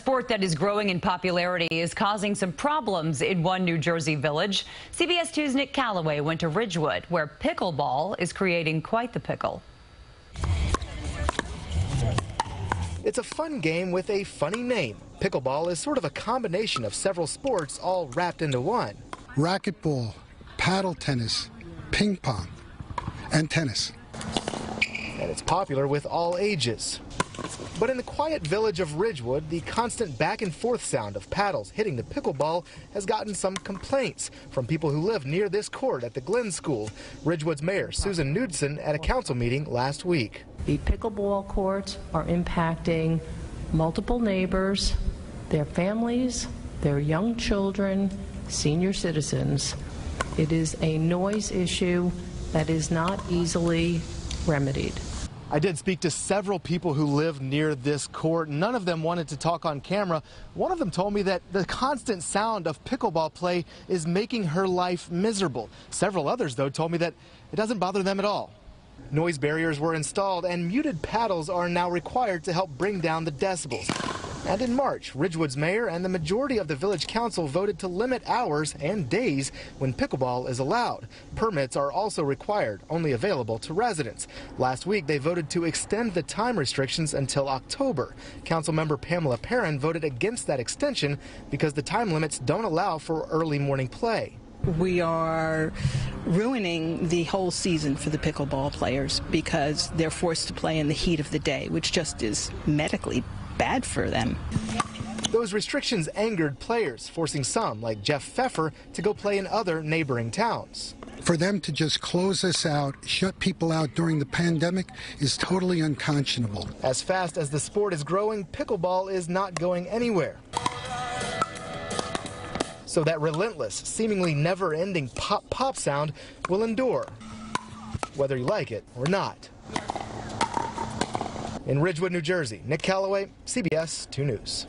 sport that is growing in popularity is causing some problems in one New Jersey village. CBS 2's Nick Caloway went to Ridgewood, where pickleball is creating quite the pickle. It's a fun game with a funny name. Pickleball is sort of a combination of several sports all wrapped into one. Racquetball, paddle tennis, ping pong, and tennis. And it's popular with all ages. But in the quiet village of Ridgewood, the constant back and forth sound of paddles hitting the pickleball has gotten some complaints from people who live near this court at the Glen School. Ridgewood's mayor, Susan Knudsen, at a council meeting last week. The pickleball courts are impacting multiple neighbors, their families, their young children, senior citizens. It is a noise issue that is not easily remedied. I did speak to several people who live near this court. None of them wanted to talk on camera. One of them told me that the constant sound of pickleball play is making her life miserable. Several others, though, told me that it doesn't bother them at all. Noise barriers were installed and muted paddles are now required to help bring down the decibels. And in March, Ridgewood's mayor and the majority of the village council voted to limit hours and days when pickleball is allowed. Permits are also required, only available to residents. Last week, they voted to extend the time restrictions until October. Councilmember Pamela Perrin voted against that extension because the time limits don't allow for early morning play. We are ruining the whole season for the pickleball players because they're forced to play in the heat of the day, which just is medically bad for them. Those restrictions angered players, forcing some, like Jeff Pfeffer, to go play in other neighboring towns. For them to just close us out, shut people out during the pandemic is totally unconscionable. As fast as the sport is growing, pickleball is not going anywhere. So that relentless, seemingly never-ending pop-pop sound will endure, whether you like it or not. In Ridgewood, New Jersey, Nick Caloway, CBS 2 News.